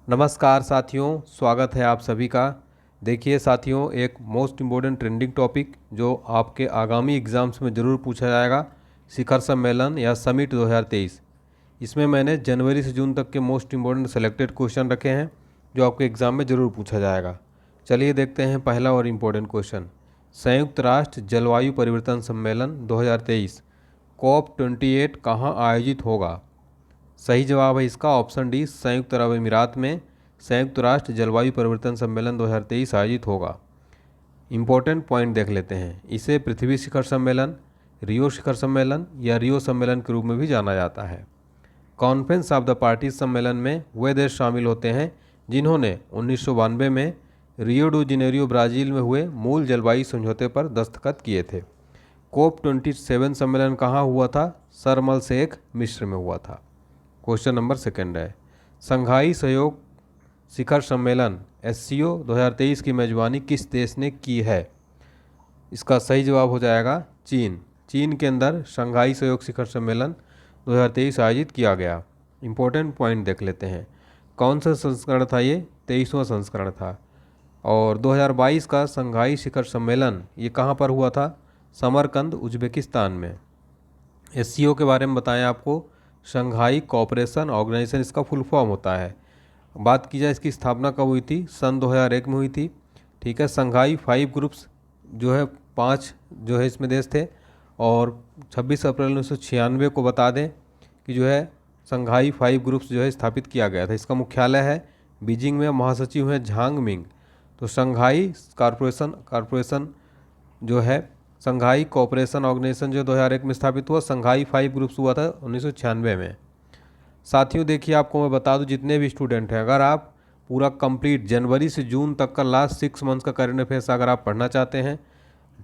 नमस्कार साथियों, स्वागत है आप सभी का। देखिए साथियों, एक मोस्ट इम्पोर्टेंट ट्रेंडिंग टॉपिक जो आपके आगामी एग्ज़ाम्स में ज़रूर पूछा जाएगा, शिखर सम्मेलन या समिट 2023। इसमें मैंने जनवरी से जून तक के मोस्ट इम्पोर्टेंट सेलेक्टेड क्वेश्चन रखे हैं जो आपके एग्ज़ाम में ज़रूर पूछा जाएगा। चलिए देखते हैं पहला और इम्पोर्टेंट क्वेश्चन। संयुक्त राष्ट्र जलवायु परिवर्तन सम्मेलन 2023 COP28 कहाँ आयोजित होगा? सही जवाब है इसका ऑप्शन डी, संयुक्त अरब अमीरात में संयुक्त राष्ट्र जलवायु परिवर्तन सम्मेलन 2023 आयोजित होगा। इम्पोर्टेंट पॉइंट देख लेते हैं। इसे पृथ्वी शिखर सम्मेलन, रियो शिखर सम्मेलन या रियो सम्मेलन के रूप में भी जाना जाता है। कॉन्फ्रेंस ऑफ द पार्टीज सम्मेलन में वे देश शामिल होते हैं जिन्होंने 1992 में रियो डू जेनेरियो ब्राज़ील में हुए मूल जलवायु समझौते पर दस्तखत किए थे। COP27 सम्मेलन कहाँ हुआ था? शर्म अल शेख, मिस्र में हुआ था। क्वेश्चन नंबर सेकंड है, शंघाई सहयोग शिखर सम्मेलन SCO 2023 की मेजबानी किस देश ने की है? इसका सही जवाब हो जाएगा चीन। चीन के अंदर शंघाई सहयोग शिखर सम्मेलन 2023 आयोजित किया गया। इम्पोर्टेंट पॉइंट देख लेते हैं। कौन सा संस्करण था ये? 23वां संस्करण था। और 2022 का शंघाई शिखर सम्मेलन ये कहाँ पर हुआ था? समरकंद, उज्बेकिस्तान में। SCO के बारे में बताएं आपको, शंघाई कोऑपरेशन ऑर्गेनाइजेशन इसका फुल फॉर्म होता है। बात की जाए इसकी स्थापना कब हुई थी? सन 2001 में हुई थी। ठीक है। शंघाई 5 ग्रुप्स जो है 5 जो है इसमें देश थे। और 26 अप्रैल 1996 को बता दें कि जो है शंघाई 5 ग्रुप्स जो है स्थापित किया गया था। इसका मुख्यालय है बीजिंग में, महासचिव हैं झांग मिंग। तो शंघाई कॉरपोरेशन जो है शंघाई कोऑपरेशन ऑर्गेनाइजेशन जो 2001 में स्थापित हुआ, शंघाई 5 ग्रुप्स हुआ था 1996 में। साथियों देखिए, आपको मैं बता दूं, जितने भी स्टूडेंट हैं, अगर आप पूरा कंप्लीट जनवरी से जून तक का लास्ट 6 मंथ्स का करंट अफेयर्स अगर आप पढ़ना चाहते हैं,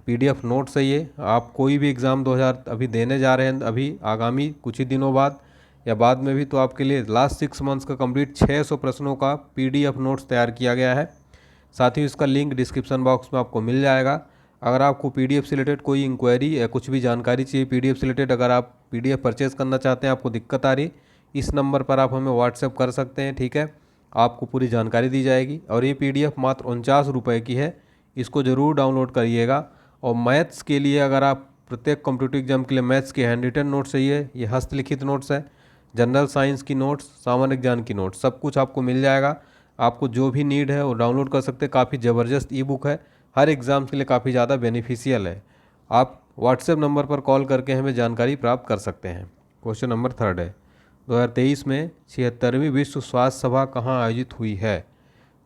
PDF नोट चाहिए, आप कोई भी एग्ज़ाम 2000 अभी देने जा रहे हैं, अभी आगामी कुछ ही दिनों बाद या बाद में भी, तो आपके लिए लास्ट 6 मंथ्स का कंप्लीट 600 प्रश्नों का PDF नोट्स तैयार किया गया है। साथियों इसका लिंक डिस्क्रिप्शन बॉक्स में आपको मिल जाएगा। अगर आपको PDF से रिलेटेड कोई इंक्वायरी या कुछ भी जानकारी चाहिए PDF से रिलेटेड, अगर आप PDF परचेज़ करना चाहते हैं, आपको दिक्कत आ रही, इस नंबर पर आप हमें व्हाट्सएप कर सकते हैं। ठीक है, आपको पूरी जानकारी दी जाएगी। और ये PDF मात्र 49 रुपये की है, इसको ज़रूर डाउनलोड करिएगा। और मैथ्स के लिए, अगर आप प्रत्येक कॉम्पिटिटिव एग्जाम के लिए मैथ्स के हैंड रिटन नोट्स चाहिए, ये हस्तलिखित नोट्स है, जनरल साइंस की नोट्स, सामान्य ज्ञान की नोट्स, सब कुछ आपको मिल जाएगा। आपको जो भी नीड है वो डाउनलोड कर सकते हैं। काफ़ी ज़बरदस्त ई-बुक है, हर एग्ज़ाम के लिए काफ़ी ज़्यादा बेनिफिशियल है। आप व्हाट्सएप नंबर पर कॉल करके हमें जानकारी प्राप्त कर सकते हैं। क्वेश्चन नंबर थर्ड है, 2023 में 76वीं विश्व स्वास्थ्य सभा कहाँ आयोजित हुई है?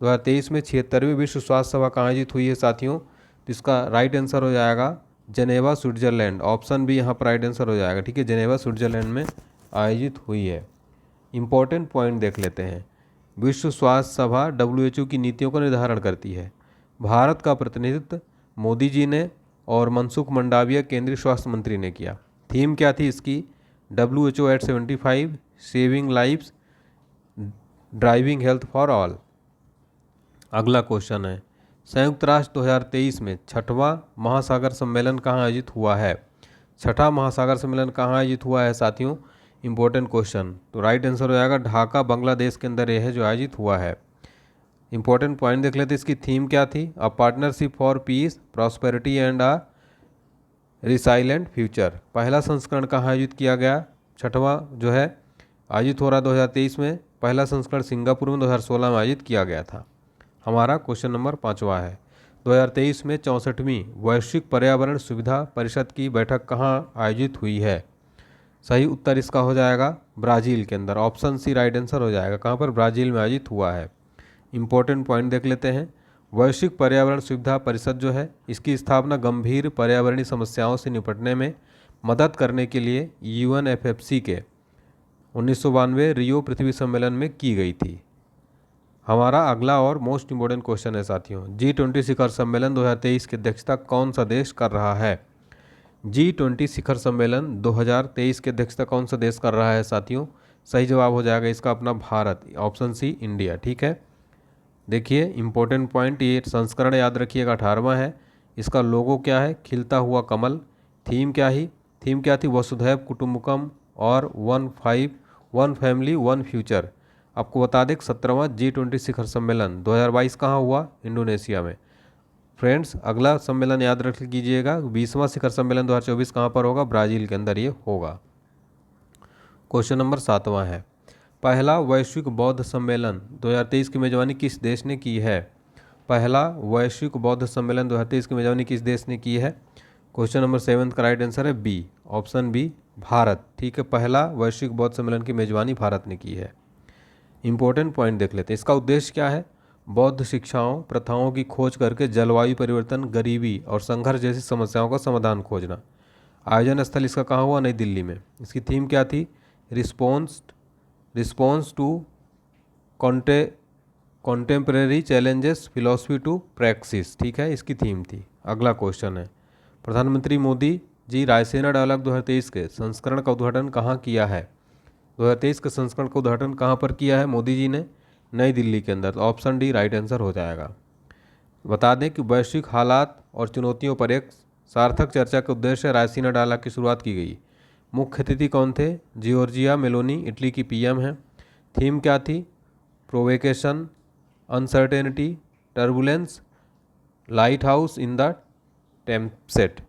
2023 में 76वीं विश्व स्वास्थ्य सभा कहाँ आयोजित हुई है साथियों? तो इसका राइट आंसर हो जाएगा जनेवा, स्विट्ज़रलैंड। ऑप्शन बी यहाँ पर राइट आंसर हो जाएगा। ठीक है, जनेवा स्विट्ज़रलैंड में आयोजित हुई है। इंपॉर्टेंट पॉइंट देख लेते हैं। विश्व स्वास्थ्य सभा WHO की नीतियों का निर्धारण करती है। भारत का प्रतिनिधित्व मोदी जी ने और मनसुख मंडाविया केंद्रीय स्वास्थ्य मंत्री ने किया। थीम क्या थी इसकी? WHO at 75, saving lives, driving health for all. अगला क्वेश्चन है, संयुक्त राष्ट्र 2023 में 6वां महासागर सम्मेलन कहाँ आयोजित हुआ है? 6वां महासागर सम्मेलन कहाँ आयोजित हुआ है साथियों? Important question. तो राइट आंसर हो जाएगा ढाका, बांग्लादेश के अंदर यह है जो आयोजित हुआ है। इंपॉर्टेंट पॉइंट देख लेते हैं। इसकी थीम क्या थी? A partnership for piece, prosperity and a resilient future. पहला संस्करण कहाँ आयोजित किया गया? 6वां जो है आयोजित हो रहा 2023 में। पहला संस्करण सिंगापुर में 2016 में आयोजित किया गया था। हमारा क्वेश्चन नंबर 5वां है, 2023 में 64वीं वैश्विक पर्यावरण सुविधा परिषद की बैठक कहाँ आयोजित हुई है? सही उत्तर इसका हो जाएगा ब्राज़ील के अंदर। ऑप्शन सी राइट आंसर हो जाएगा। कहाँ पर? ब्राज़ील में आयोजित हुआ है। इंपॉर्टेंट पॉइंट देख लेते हैं। वैश्विक पर्यावरण सुविधा परिषद जो है, इसकी स्थापना गंभीर पर्यावरणीय समस्याओं से निपटने में मदद करने के लिए UNFFC के 1992 रियो पृथ्वी सम्मेलन में की गई थी। हमारा अगला और मोस्ट इम्पोर्टेंट क्वेश्चन है साथियों, G20 शिखर सम्मेलन 2023 की अध्यक्षता कौन सा देश कर रहा है? G20 शिखर सम्मेलन 2023 की अध्यक्षता कौन सा देश कर रहा है साथियों? सही जवाब हो जाएगा इसका अपना भारत। Option C India. ठीक है, देखिए इंपॉर्टेंट पॉइंट, ये संस्करण याद रखिएगा 18वां है। इसका लोगो क्या है? खिलता हुआ कमल। थीम क्या थी? वसुधैव कुटुंबकम और वन फैमिली वन फ्यूचर। आपको बता दें 17वां G20 शिखर सम्मेलन 2022 कहाँ हुआ? इंडोनेशिया में। फ्रेंड्स, अगला सम्मेलन याद रख लीजिएगा, 20वां शिखर सम्मेलन 2024 कहाँ पर होगा? ब्राज़ील के अंदर ये होगा। क्वेश्चन नंबर 7वां है, पहला वैश्विक बौद्ध सम्मेलन 2023 की मेजबानी किस देश ने की है? पहला वैश्विक बौद्ध सम्मेलन 2023 की मेजबानी किस देश ने की है? क्वेश्चन नंबर 7 का राइट आंसर है बी, ऑप्शन बी, भारत। ठीक है, पहला वैश्विक बौद्ध सम्मेलन की मेजबानी भारत ने की है। इंपॉर्टेंट पॉइंट देख लेते हैं। इसका उद्देश्य क्या है? बौद्ध शिक्षाओं प्रथाओं की खोज करके जलवायु परिवर्तन, गरीबी और संघर्ष जैसी समस्याओं का समाधान खोजना। आयोजन स्थल इसका कहाँ हुआ? नई दिल्ली में। इसकी थीम क्या थी? Response to contemporary challenges, philosophy to praxis. ठीक है, इसकी थीम थी। अगला क्वेश्चन है, प्रधानमंत्री मोदी जी रायसीना डायलॉग 2023 के संस्करण का उद्घाटन कहाँ किया है? 2023 के संस्करण का उद्घाटन कहाँ पर किया है मोदी जी ने? नई दिल्ली के अंदर। तो ऑप्शन डी राइट आंसर हो जाएगा। बता दें कि वैश्विक हालात और चुनौतियों पर एक सार्थक चर्चा के उद्देश्य रायसीना डायलॉग की शुरुआत की गई। मुख्य अतिथि कौन थे? जियोर्जिया मेलोनी, इटली की पीएम हैं। थीम क्या थी? Provocation, uncertainty, turbulence, lighthouse in the tempest.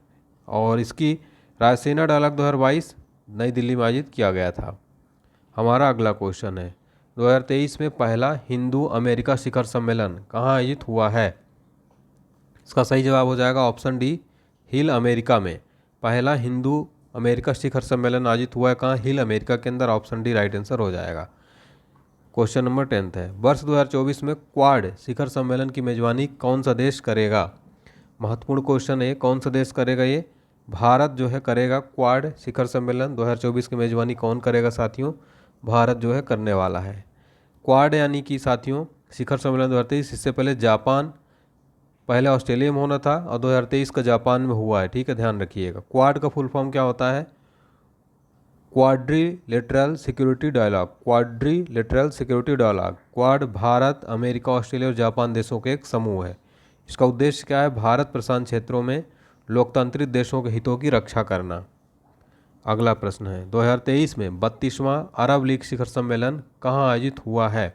और इसकी रायसीना डायलॉग 2022 नई दिल्ली में आयोजित किया गया था। हमारा अगला क्वेश्चन है, 2023 में पहला हिंदू अमेरिका शिखर सम्मेलन कहाँ आयोजित हुआ है? इसका सही जवाब हो जाएगा ऑप्शन डी, हिल अमेरिका में। पहला हिंदू अमेरिका शिखर सम्मेलन आयोजित हुआ है कहाँ? हिल अमेरिका के अंदर। ऑप्शन डी राइट आंसर हो जाएगा। क्वेश्चन नंबर 10 है, वर्ष 2024 में क्वाड शिखर सम्मेलन की मेजबानी कौन सा देश करेगा? महत्वपूर्ण क्वेश्चन है, कौन सा देश करेगा ये? भारत जो है करेगा। क्वाड शिखर सम्मेलन 2024 की मेजबानी कौन करेगा साथियों? भारत जो है करने वाला है। क्वाड यानी कि साथियों शिखर सम्मेलन 2023, इससे पहले जापान, पहले ऑस्ट्रेलिया में होना था और 2023 का जापान में हुआ है। ठीक है, ध्यान रखिएगा। क्वाड का फुल फॉर्म क्या होता है? Quadrilateral security dialogue. Quadrilateral security dialogue. Quad Bharat, America, Australia और जापान देशों के एक समूह है। इसका उद्देश्य क्या है? भारत प्रशांत क्षेत्रों में लोकतांत्रिक देशों के हितों की रक्षा करना। अगला प्रश्न है, 2023 में 32वां अरब लीग शिखर सम्मेलन कहाँ आयोजित हुआ है?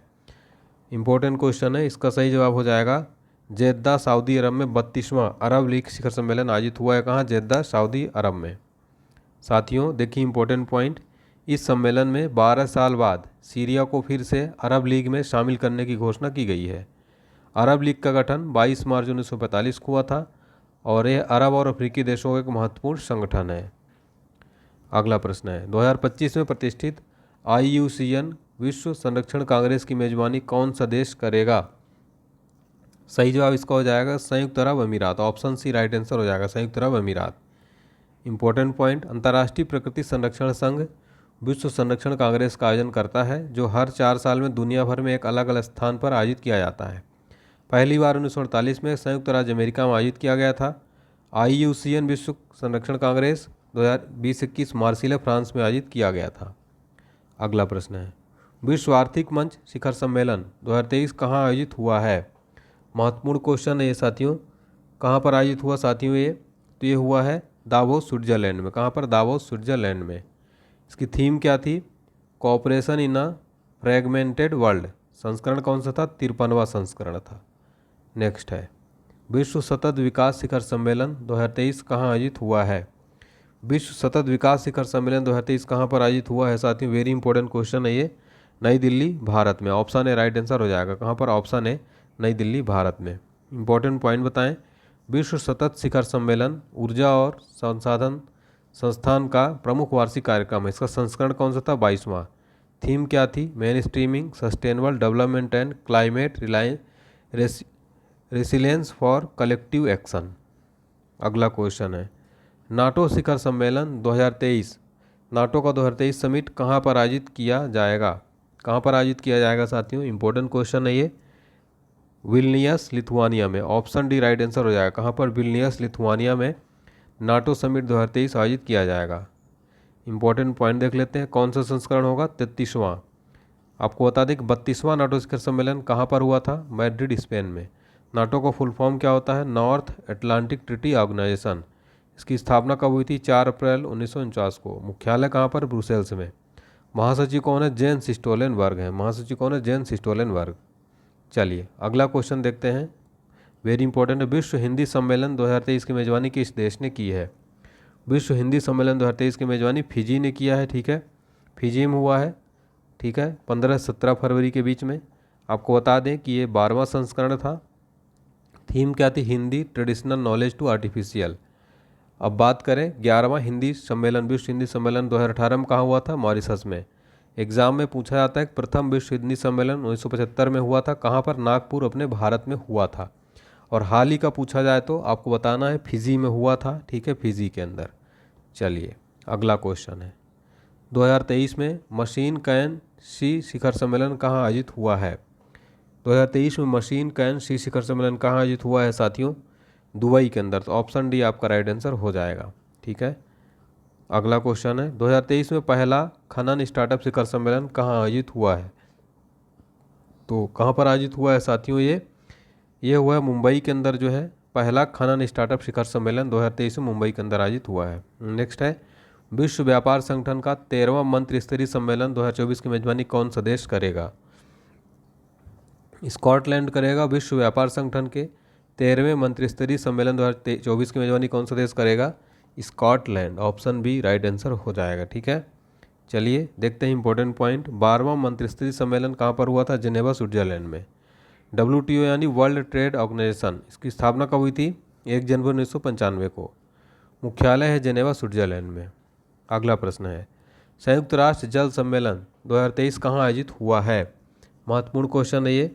इंपॉर्टेंट क्वेश्चन है, इसका सही जवाब हो जाएगा जेद्दा, सऊदी अरब में 32वां अरब लीग शिखर सम्मेलन आयोजित हुआ है कहाँ? जेद्दा, सऊदी अरब में। साथियों देखिए इंपॉर्टेंट पॉइंट, इस सम्मेलन में 12 साल बाद सीरिया को फिर से अरब लीग में शामिल करने की घोषणा की गई है। अरब लीग का गठन 22 मार्च 1945 को हुआ था और यह अरब और अफ्रीकी देशों का एक महत्वपूर्ण संगठन है। अगला प्रश्न है, 2025 में प्रतिष्ठित IUCN विश्व संरक्षण कांग्रेस की मेजबानी कौन सा देश करेगा? सही जवाब इसका हो जाएगा संयुक्त अरब अमीरात। ऑप्शन सी राइट आंसर हो जाएगा, संयुक्त अरब अमीरात। इंपॉर्टेंट पॉइंट, अंतर्राष्ट्रीय प्रकृति संरक्षण संघ विश्व संरक्षण कांग्रेस का आयोजन करता है जो हर 4 साल में दुनिया भर में एक अलग अलग स्थान पर आयोजित किया जाता है। पहली बार 1948 में संयुक्त राज्य अमेरिका में आयोजित किया गया था। IUCN विश्व संरक्षण कांग्रेस 2020-21 मार्सिले, फ्रांस में आयोजित किया गया था। अगला प्रश्न है, विश्व आर्थिक मंच शिखर सम्मेलन 2023 कहाँ आयोजित हुआ है? महत्वपूर्ण क्वेश्चन है ये साथियों। कहाँ पर आयोजित हुआ साथियों ये? तो ये हुआ है दावोस, स्विट्जरलैंड में। कहाँ पर? दावोस, स्विट्जरलैंड में। इसकी थीम क्या थी? कोऑपरेशन इन अ फ्रेगमेंटेड वर्ल्ड। संस्करण कौन सा था? 53वां संस्करण था। नेक्स्ट है, विश्व सतत विकास शिखर सम्मेलन 2023 कहाँ आयोजित हुआ है? विश्व सतत विकास शिखर सम्मेलन 2023 कहाँ पर आयोजित हुआ है साथियों? वेरी इंपॉर्टेंट क्वेश्चन है ये। नई दिल्ली, भारत में। ऑप्शन ए राइट आंसर हो जाएगा। कहाँ पर? ऑप्शन ए नई दिल्ली, भारत में। इंपॉर्टेंट पॉइंट बताएं, विश्व सतत शिखर सम्मेलन ऊर्जा और संसाधन संस्थान का प्रमुख वार्षिक कार्यक्रम है। इसका संस्करण कौन सा था? 22वां। थीम क्या थी? Main streaming, sustainable development and climate resilience for collective action. अगला क्वेश्चन है, नाटो शिखर सम्मेलन 2023, नाटो का 2023 समिट कहाँ पर आयोजित किया जाएगा? कहाँ पर आयोजित किया जाएगा साथियों? इंपॉर्टेंट क्वेश्चन है ये। विल्नियस, लिथुआनिया में। ऑप्शन डी राइट आंसर हो जाएगा। कहाँ पर? विल्नियस, लिथुआनिया में नाटो समिट 2023 आयोजित किया जाएगा। इंपॉर्टेंट पॉइंट देख लेते हैं, कौन सा संस्करण होगा? 33वां। आपको बता दें कि 32वां नाटो शिखर सम्मेलन कहाँ पर हुआ था? मैड्रिड, स्पेन में। नाटो का फुल फॉर्म क्या होता है? North Atlantic Treaty Organization. इसकी स्थापना कब हुई थी? 4 अप्रैल 1949 को। मुख्यालय कहाँ पर? ब्रुसेल्स में। महासचिव कौन है? जेन्स स्टोलनबर्ग है। महासचिव कौन है? Gents Stoltenberg. चलिए अगला क्वेश्चन देखते हैं, वेरी इंपॉर्टेंट है। विश्व हिंदी सम्मेलन 2023 की मेजबानी किस देश ने की है? विश्व हिंदी सम्मेलन 2023 की मेजबानी फिजी ने किया है, ठीक है, फिजी में हुआ है, ठीक है, 15-17 फरवरी के बीच में। आपको बता दें कि ये 12वां संस्करण था। थीम क्या थी? Hindi traditional knowledge to artificial. अब बात करें 11वां हिंदी सम्मेलन, विश्व हिंदी सम्मेलन 2018 में कहाँ हुआ था? मॉरिशस में। एग्जाम में पूछा जाता है कि प्रथम विश्व हिंदी सम्मेलन 1975 में हुआ था, कहाँ पर? नागपुर अपने भारत में हुआ था। और हाल ही का पूछा जाए तो आपको बताना है फिजी में हुआ था, ठीक है, फिजी के अंदर। चलिए अगला क्वेश्चन है, 2023 में मशीन कैन सी शिखर सम्मेलन कहाँ आयोजित हुआ है? 2023 में मशीन कैन सी शिखर सम्मेलन कहाँ आयोजित हुआ है साथियों? दुबई के अंदर। तो ऑप्शन डी आपका राइट आंसर हो जाएगा, ठीक है। अगला क्वेश्चन है, 2023 में पहला खनन स्टार्टअप शिखर सम्मेलन कहाँ आयोजित हुआ है? तो कहाँ पर आयोजित हुआ है साथियों? ये हुआ है मुंबई के अंदर, जो है पहला खनन स्टार्टअप शिखर सम्मेलन 2023 में मुंबई के अंदर आयोजित हुआ है। नेक्स्ट है, विश्व व्यापार संगठन का 13वां मंत्री स्तरीय सम्मेलन 2024 की मेजबानी कौन सा देश करेगा? स्कॉटलैंड करेगा। विश्व व्यापार संगठन के 13वें मंत्रिस्तरीय सम्मेलन 2024 की मेजबानी कौन सा देश करेगा? Scotland. Option B right answer हो जाएगा, ठीक है। चलिए देखते हैं इंपॉर्टेंट पॉइंट। 12वां मंत्रिस्तरीय सम्मेलन कहाँ पर हुआ था? जेनेवा स्विट्जरलैंड में। WTO यानी वर्ल्ड ट्रेड ऑर्गेनाइजेशन, इसकी स्थापना कब हुई थी? 1 जनवरी 1995 को। मुख्यालय है जेनेवा स्विट्जरलैंड में। अगला प्रश्न है, संयुक्त राष्ट्र जल सम्मेलन 2023 कहाँ आयोजित हुआ है? महत्वपूर्ण क्वेश्चन है ये।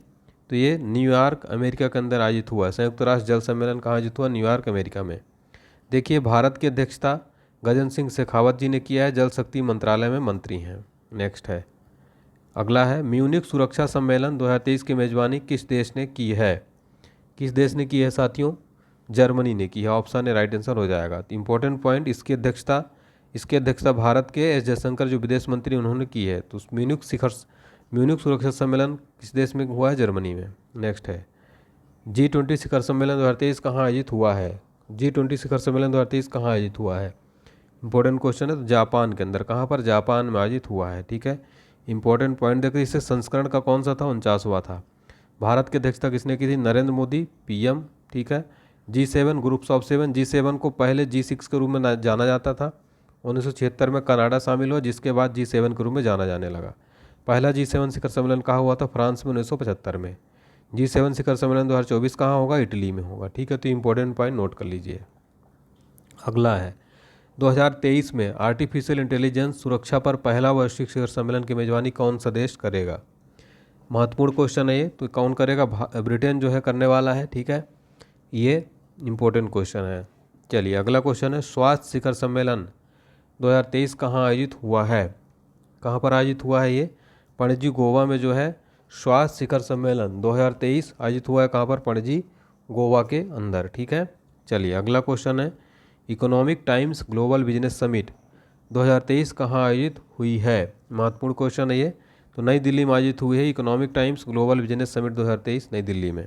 तो ये न्यूयॉर्क अमेरिका के अंदर आयोजित हुआ है। संयुक्त राष्ट्र जल सम्मेलन कहाँ आयोजित हुआ? न्यूयॉर्क अमेरिका में। देखिए भारत की अध्यक्षता गजेंद्र सिंह शेखावत जी ने किया है, जल शक्ति मंत्रालय में मंत्री हैं। नेक्स्ट है, अगला है, म्यूनिख सुरक्षा सम्मेलन 2023 की मेजबानी किस देश ने की है? किस देश ने की है साथियों? जर्मनी ने की है। ऑप्शन ए राइट आंसर हो जाएगा। तो इंपॉर्टेंट पॉइंट, इसकी अध्यक्षता भारत के एस जयशंकर जो विदेश मंत्री उन्होंने की है। तो म्यूनिख सुरक्षा सम्मेलन किस देश में हुआ है? जर्मनी में। नेक्स्ट है, G20 शिखर सम्मेलन 2023 कहाँ आयोजित हुआ है? G20 शिखर सम्मेलन 2023 कहाँ आयोजित हुआ है? इंपॉर्टेंट क्वेश्चन है। तो जापान के अंदर। कहाँ पर? जापान में आयोजित हुआ है, ठीक है। इंपॉर्टेंट पॉइंट देखिए, इससे संस्करण का कौन सा था? 49वां था। भारत की अध्यक्षता किसने की थी? नरेंद्र मोदी, PM, ठीक है। G7 ग्रुप्स ऑफ 7, G7 को पहले G6 के रूप में जाना जाता था। 1976 में कनाडा शामिल हुआ, जिसके बाद G7 के रूप में जाना जाने लगा। पहला G7 शिखर सम्मेलन कहाँ हुआ था? फ्रांस में 1975 में। G7 शिखर सम्मेलन 2024 कहाँ होगा? इटली में होगा, ठीक है। तो इंपॉर्टेंट पॉइंट नोट कर लीजिए। अगला है, 2023 में आर्टिफिशियल इंटेलिजेंस सुरक्षा पर पहला वैश्विक शिखर सम्मेलन की मेजबानी कौन सा देश करेगा? महत्वपूर्ण क्वेश्चन है ये। तो कौन करेगा? ब्रिटेन जो है करने वाला है, ठीक है। ये इंपॉर्टेंट क्वेश्चन है। चलिए अगला क्वेश्चन है, स्वास्थ्य शिखर सम्मेलन 2023 कहाँ आयोजित हुआ है? कहाँ पर आयोजित हुआ है ये? पणजी गोवा में जो है स्वास्थ्य शिखर सम्मेलन 2023 आयोजित हुआ है। कहाँ पर? पणजी गोवा के अंदर, ठीक है। चलिए अगला क्वेश्चन है, economic times global business summit 2023 कहाँ आयोजित हुई है? महत्वपूर्ण क्वेश्चन है ये। तो नई दिल्ली में आयोजित हुई है economic times global business summit 2023 नई दिल्ली में।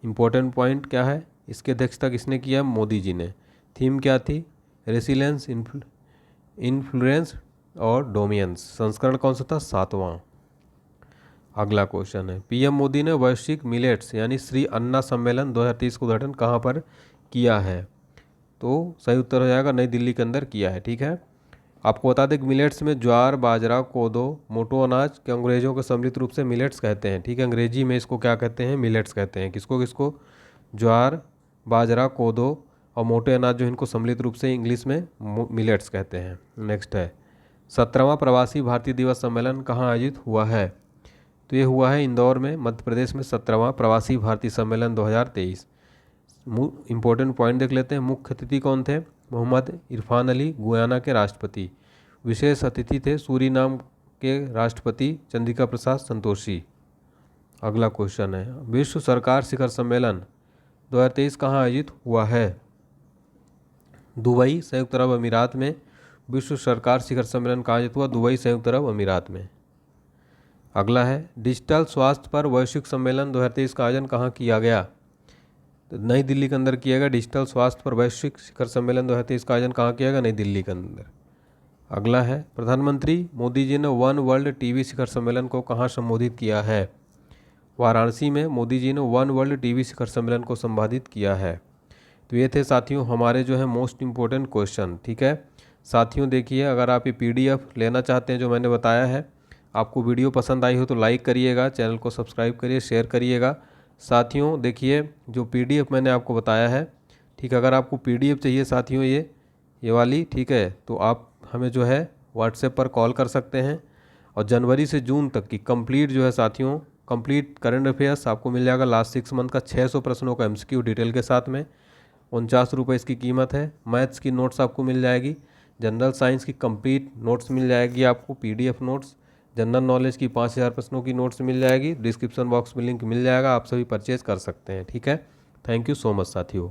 इंपॉर्टेंट पॉइंट क्या है? इसकी अध्यक्षता किसने किया? मोदी जी ने। थीम क्या थी? रेसिलेंस, इन्फ्लुएंस और डोमिनेंस। संस्करण कौन सा था? 7वां। अगला क्वेश्चन है, PM मोदी ने वैश्विक मिलेट्स यानी श्री अन्ना सम्मेलन 2023 का उद्घाटन कहाँ पर किया है? तो सही उत्तर हो जाएगा नई दिल्ली के अंदर किया है, ठीक है। आपको बता दें कि मिलेट्स में ज्वार, बाजरा, कोदो, मोटो अनाज के अंग्रेजों को सम्मिलित रूप से मिलेट्स कहते हैं, ठीक है। अंग्रेजी में इसको क्या कहते हैं? मिलेट्स कहते हैं। किसको किसको? ज्वार, बाजरा, कोदो और मोटे अनाज, जो इनको सम्मिलित रूप से इंग्लिश में मिलेट्स कहते हैं। नेक्स्ट है, 17वां प्रवासी भारतीय दिवस सम्मेलन कहाँ आयोजित हुआ है? तो ये हुआ है इंदौर में, मध्य प्रदेश में। 17वां प्रवासी भारतीय सम्मेलन 2023। इंपॉर्टेंट पॉइंट देख लेते हैं। मुख्य अतिथि कौन थे? मोहम्मद इरफान अली, गुयाना के राष्ट्रपति। विशेष अतिथि थे सूरीनाम के राष्ट्रपति चंद्रिका प्रसाद संतोषी। अगला क्वेश्चन है, विश्व सरकार शिखर सम्मेलन 2023 कहाँ आयोजित हुआ है? दुबई, संयुक्त अरब अमीरात में। विश्व सरकार शिखर सम्मेलन कहाँ आयोजित हुआ? दुबई, संयुक्त अरब अमीरात में। अगला है, डिजिटल स्वास्थ्य पर वैश्विक सम्मेलन 2023 का आयोजन कहाँ किया गया? तो नई दिल्ली के अंदर किया गया। डिजिटल स्वास्थ्य पर वैश्विक शिखर सम्मेलन 2023 का आयोजन कहाँ किया गया? नई दिल्ली के अंदर। अगला है, प्रधानमंत्री मोदी जी ने वन वर्ल्ड टीबी शिखर सम्मेलन को कहाँ संबोधित किया है? वाराणसी में मोदी जी ने वन वर्ल्ड टीबी शिखर सम्मेलन को संबोधित किया है। तो ये थे साथियों हमारे जो है मोस्ट इम्पोर्टेंट क्वेश्चन। ठीक है साथियों, देखिए अगर आप ये पीडीएफ लेना चाहते हैं जो मैंने बताया है, आपको वीडियो पसंद आई हो तो लाइक करिएगा, चैनल को सब्सक्राइब करिए, शेयर करिएगा। साथियों देखिए जो पीडीएफ मैंने आपको बताया है, ठीक है, अगर आपको पीडीएफ चाहिए साथियों ये वाली, ठीक है, तो आप हमें जो है व्हाट्सएप पर कॉल कर सकते हैं। और जनवरी से जून तक की कंप्लीट जो है साथियों, कंप्लीट करंट अफेयर्स आपको मिल जाएगा लास्ट 6 मंथ का 600 प्रश्नों का एमसीक्यू डिटेल के साथ में। 49 रुपये इसकी कीमत है। मैथ्स की नोट्स आपको मिल जाएगी, जनरल साइंस की कंप्लीट नोट्स मिल जाएगी आपको, पीडीएफ नोट्स, जनरल नॉलेज की 5000 प्रश्नों की नोट्स मिल जाएगी। डिस्क्रिप्शन बॉक्स में लिंक मिल जाएगा, आप सभी परचेज कर सकते हैं। ठीक है, थैंक यू सो मच साथियों।